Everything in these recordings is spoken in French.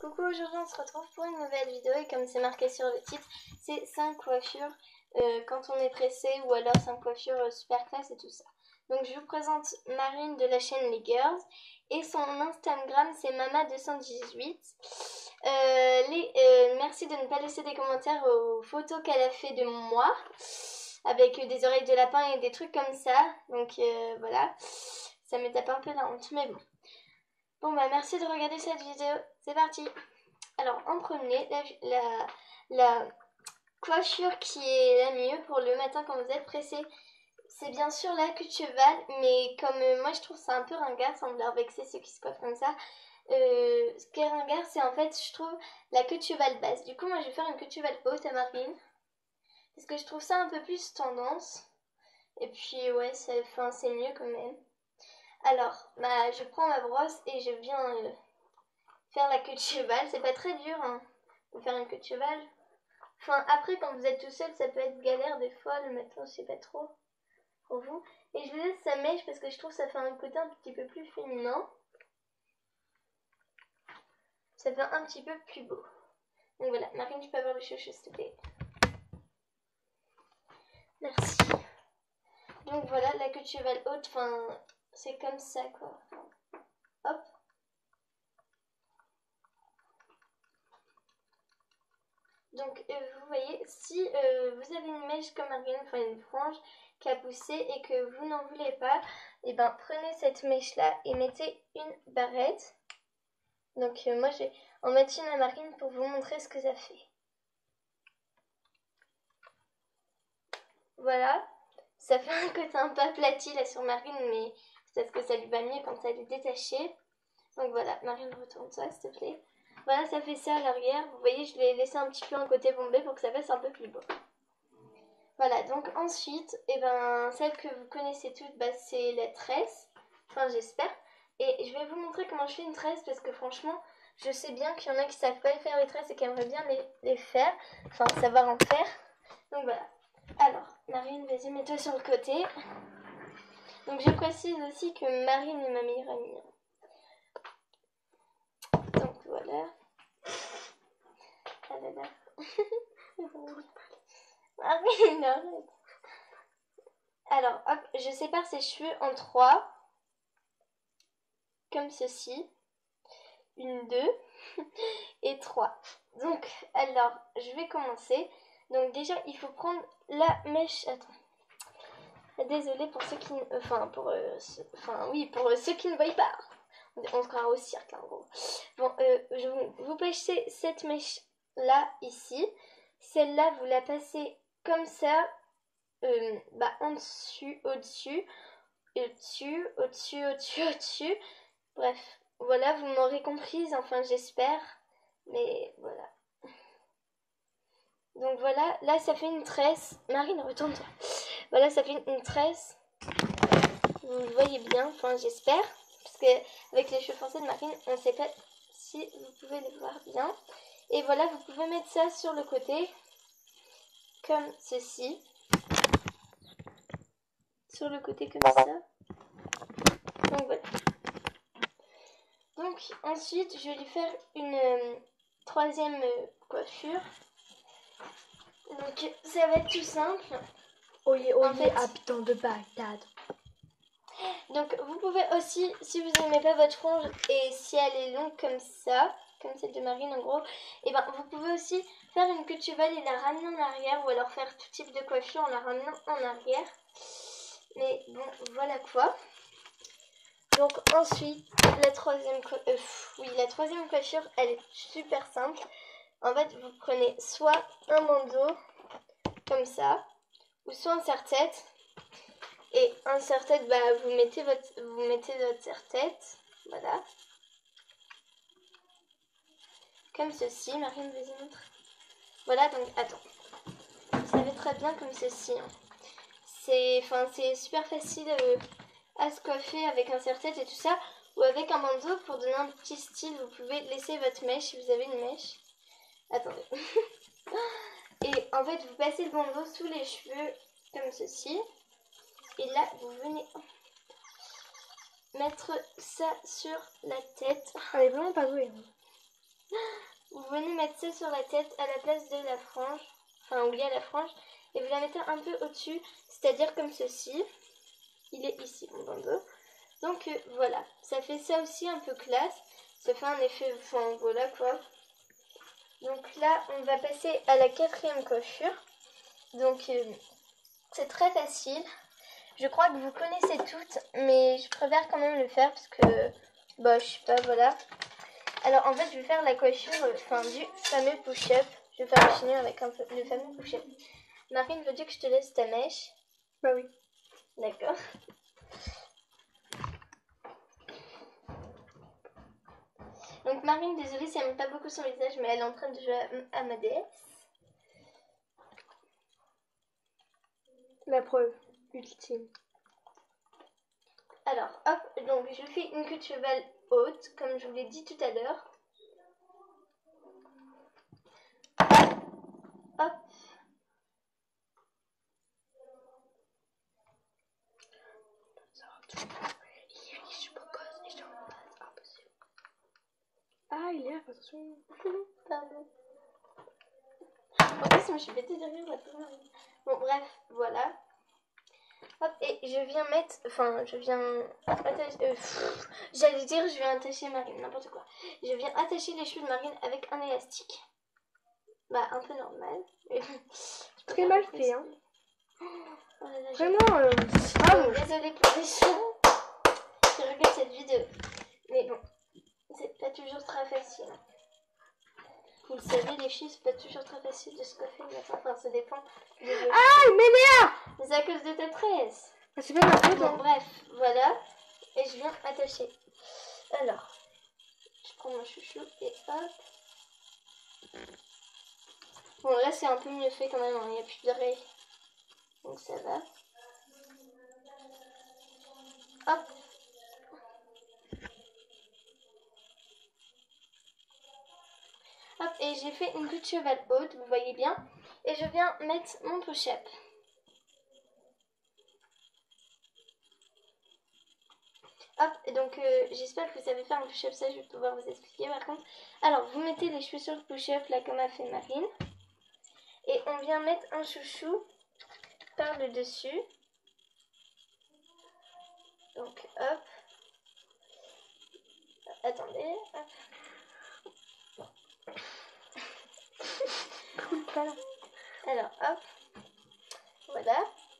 Coucou, aujourd'hui on se retrouve pour une nouvelle vidéo et comme c'est marqué sur le titre, c'est 5 coiffures quand on est pressé ou alors 5 coiffures super classe et tout ça. Donc je vous présente Marine de la chaîne Les Girls et son Instagram c'est Mama218. Merci de ne pas laisser des commentaires aux photos qu'elle a fait de moi avec des oreilles de lapin et des trucs comme ça. Donc voilà, ça me tape un peu la honte mais bon. Bon bah merci de regarder cette vidéo, c'est parti. Alors en premier, la coiffure qui est la mieux pour le matin quand vous êtes pressé, c'est bien sûr la queue de cheval, mais comme moi je trouve ça un peu ringard, sans vouloir vexer ceux qui se coiffent comme ça. Ce qui est ringard, c'est en fait, je trouve, la queue de cheval basse. Du coup moi je vais faire une queue de cheval haute à Marine, parce que je trouve ça un peu plus tendance. Et puis ouais, c'est mieux quand même. Alors, je prends ma brosse et je viens faire la queue de cheval. C'est pas très dur hein, de faire une queue de cheval. Enfin, après, quand vous êtes tout seul, ça peut être galère des fois. Le matin, je sais pas trop pour vous. Et je laisse sa mèche parce que je trouve que ça fait un côté un petit peu plus féminin. Ça fait un petit peu plus beau. Donc voilà, Marine, tu peux avoir le chouchou s'il te plaît. Merci. Donc voilà, la queue de cheval haute, enfin, c'est comme ça quoi. Hop. Donc vous voyez, si vous avez une mèche comme Marine, enfin une frange qui a poussé et que vous n'en voulez pas, et ben prenez cette mèche là et mettez une barrette. Donc moi je vais en mettre une à Marine pour vous montrer ce que ça fait. Voilà, ça fait un côté un peu aplati là sur Marine, mais c'est parce que ça lui va mieux quand elle est détachée. Donc voilà, Marine, retourne-toi s'il te plaît. Voilà, ça fait ça à l'arrière. Vous voyez, je l'ai laissé un petit peu un côté bombé pour que ça fasse un peu plus beau. Voilà, donc ensuite, celle que vous connaissez toutes, c'est la tresse. Enfin, j'espère. Et je vais vous montrer comment je fais une tresse parce que franchement, je sais bien qu'il y en a qui savent pas faire les tresses et qui aimeraient bien les faire. Enfin, savoir en faire. Donc voilà. Alors, Marine, vas-y, mets-toi sur le côté. Donc je précise aussi que Marine est ma meilleure amie. Donc voilà. Ah là là. Marine, arrête. Alors, hop, je sépare ses cheveux en 3. Comme ceci. 1, 2 et 3. Donc, alors, je vais commencer. Donc déjà, il faut prendre la mèche. Attends. Désolée pour ceux qui... pour ceux qui ne voient pas. On se croira au cirque, là, en gros. Bon, vous pêchez cette mèche-là, ici. Celle-là, vous la passez comme ça. En dessus, au-dessus, au-dessus, au-dessus, au-dessus, au-dessus. Bref, voilà, vous m'aurez comprise, enfin j'espère. Mais voilà. Donc voilà, là ça fait une tresse. Marine, retourne-toi. Voilà, ça fait une tresse. Vous le voyez bien, enfin j'espère. Parce que avec les cheveux français de Marine, on ne sait pas si vous pouvez les voir bien. Et voilà, vous pouvez mettre ça sur le côté. Comme ceci. Sur le côté comme ça. Donc voilà. Donc ensuite, je vais lui faire une troisième coiffure. Donc ça va être tout simple. Oyez, habitant de Bagdad. Donc vous pouvez aussi, si vous n'aimez pas votre frange et si elle est longue comme ça, comme celle de Marine en gros, vous pouvez aussi faire une queue de cheval et la ramener en arrière ou alors faire tout type de coiffure en la ramenant en arrière. Mais bon, voilà quoi. Donc ensuite, la troisième coiffure, elle est super simple. En fait, vous prenez soit un bandeau, comme ça, ou soit un serre-tête. Et un serre-tête, vous mettez votre serre-tête, voilà. Comme ceci, Marine, vas-y, montre. Voilà, donc, attends. Ça va très bien comme ceci. Hein. C'est super facile à se coiffer avec un serre-tête et tout ça. Ou avec un bandeau pour donner un petit style. Vous pouvez laisser votre mèche si vous avez une mèche. Attendez. Et en fait, vous passez le bandeau sous les cheveux comme ceci. Et là, vous venez mettre ça sur la tête. Elle est vraiment pas douée. Vous venez mettre ça sur la tête à la place de la frange, enfin où il y a la frange, et vous la mettez un peu au-dessus, c'est-à-dire comme ceci. Il est ici, bon, dans le dos. Donc voilà, ça fait ça aussi un peu classe. Ça fait un effet, enfin voilà quoi. Donc là, on va passer à la 4e coiffure. Donc c'est très facile. Je crois que vous connaissez toutes, mais je préfère quand même le faire parce que, bah je sais pas, voilà. Alors en fait, je vais faire la coiffure, du fameux push-up. Je vais faire le chignon avec un peu le fameux push-up. Marine, veux-tu que je te laisse ta mèche? Bah oui. D'accord. Donc Marine, désolée si elle monte pas beaucoup son visage, mais elle est en train de jouer à ma DS. La preuve ultime. Alors, hop, donc je fais une queue de cheval haute, comme je vous l'ai dit tout à l'heure. Hop. Ah, il est là, attention. Pardon. En plus, moi je suis bêtée de rire maintenant. Bon, bref, voilà. Hop, et je viens mettre. Enfin, je viens. J'allais dire, je viens attacher Marine, n'importe quoi. Je viens attacher les cheveux de Marine avec un élastique. Bah, un peu normal. Très mal fait, hein. Oh là là, Vraiment, bravo. Désolée pour les gens qui regardent cette vidéo. Mais bon, c'est pas toujours très facile. Vous le savez, les filles, c'est pas toujours très facile de se coiffer le matin. Enfin, ça dépend. Ah, il m'énerve. Mais c'est à cause de ta tresse. C'est pas ma faute, Bon, hein. bref, voilà. Et je viens attacher. Alors, je prends mon chouchou et hop. Bon, là, c'est un peu mieux fait quand même. Il n'y a plus de raies. Donc, ça va. Hop. Hop, et j'ai fait une queue de cheval haute, vous voyez bien. Et je viens mettre mon push-up. Hop, et donc j'espère que vous savez faire un push-up, ça je vais pouvoir vous expliquer par contre. Alors, vous mettez les cheveux sur le push-up, là comme a fait Marine. Et on vient mettre un chouchou par le dessus. Donc, hop. Attendez, hop. Alors, hop. Voilà.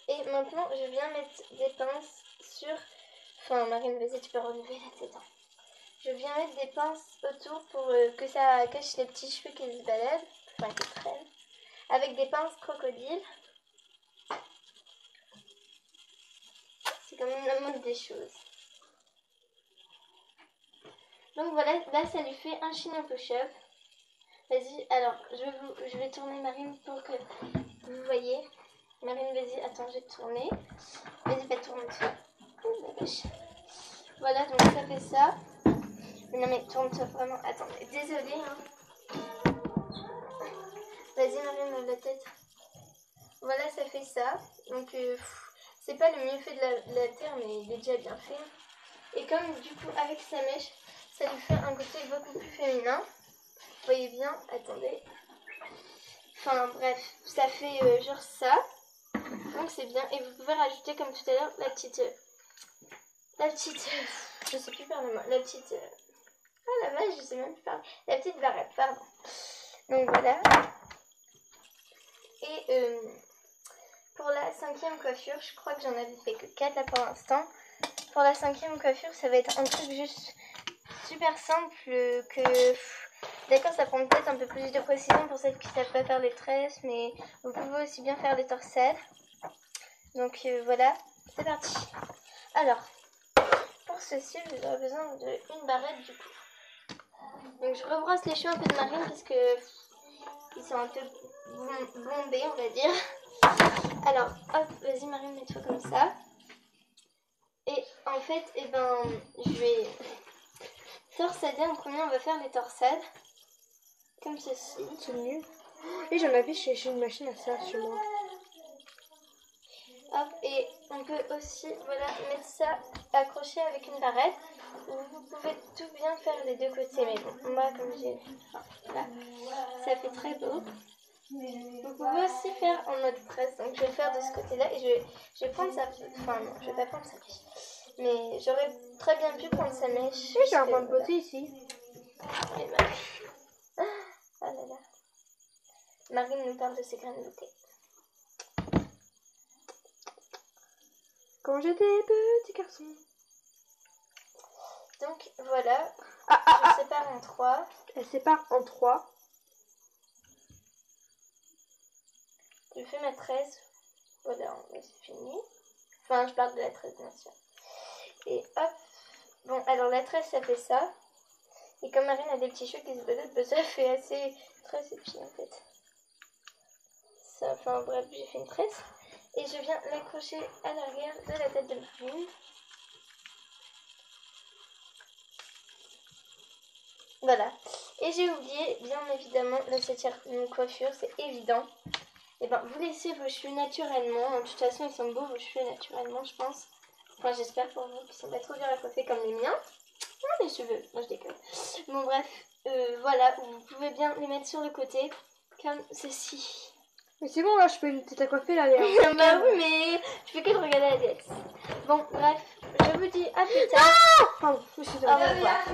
Et maintenant, je viens mettre des pinces sur... Enfin, Marine, vas-y, tu peux relever la tête. Je viens mettre des pinces autour pour que ça cache les petits cheveux qui se baladent. Enfin, qui traînent. Avec des pinces crocodiles. C'est quand même la mode des choses. Donc voilà, là, ça lui fait un chignon push-up. Vas-y, alors, je vais tourner Marine pour que vous voyez. Marine, vas-y, attends, je vais te tourner. Vas-y, pas tourne-toi. Oh, la vache. Voilà, donc ça fait ça. Mais non, mais tourne-toi vraiment. Attendez, désolée. Hein. Vas-y, Marine, lève la tête. Voilà, ça fait ça. Donc, c'est pas le mieux fait de la terre, mais il est déjà bien fait. Et comme, du coup, avec sa mèche, ça lui fait un côté beaucoup plus féminin. Vous voyez bien, attendez. Enfin bref, ça fait genre ça. Donc c'est bien. Et vous pouvez rajouter comme tout à l'heure la petite... je sais plus parler moi. La petite... ah la vache, je sais même plus parler. La petite barrette, pardon. Donc voilà. Et pour la 5e coiffure, je crois que j'en avais fait que 4 là pour l'instant. Pour la 5e coiffure, ça va être un truc juste super simple que... D'accord, ça prend peut-être un peu plus de précision pour celles qui ne savent pas faire les tresses, mais vous pouvez aussi bien faire les torsades. Donc voilà, c'est parti. Alors, pour ceci, vous aurez besoin d'une barrette du coup. Donc je rebrosse les cheveux un peu de Marine parce que ils sont un peu bombés, on va dire. Alors, hop, vas-y Marine, mets-toi comme ça. Et en fait, je vais torsader en premier, on va faire les torsades. Comme ceci. C'est nul. Et j'en avais chez une machine à ça chez moi. Hop, et on peut aussi voilà, mettre ça accroché avec une barrette. vous pouvez tout bien faire des deux côtés, mais bon, moi comme j'ai... Enfin, là, ça fait très beau. Vous pouvez aussi faire en mode tresse, donc je vais le faire de ce côté-là et je vais prendre sa... Enfin non, je vais pas prendre sa mèche. Mais j'aurais très bien pu prendre sa mèche. Oui, j'ai un point de beauté ici. Et Marie... Ah là là. Marine nous parle de ses graines de beauté. Quand j'étais petit garçon. Donc voilà, je sépare en 3. Elle sépare en 3. Je fais ma tresse. Voilà, c'est fini. Enfin, je parle de la tresse, bien sûr. Et hop. Bon, alors la tresse, ça fait ça. Et comme Marine a des petits cheveux qui se baladent, ça fait assez tresse et puis en fait. Ça, enfin bref, j'ai fait une tresse. Et je viens l'accrocher à l'arrière de la tête de Marine. Voilà. Et j'ai oublié, bien évidemment, la septième coiffure, c'est évident. Et ben, vous laissez vos cheveux naturellement. De toute façon, ils sont beaux, vos cheveux, naturellement, je pense. Enfin, j'espère pour vous qu'ils sont pas trop durs à coiffer comme les miens. Non, les cheveux, moi je déconne. Bon, bref, voilà, vous pouvez bien les mettre sur le côté, comme ceci. Mais c'est bon, là, je peux une tête à coiffer, là, Léa. Bah oui, mais je fais que de regarder Alex. Bon, bref, je vous dis à plus tard. Pardon, je me suis Au revoir.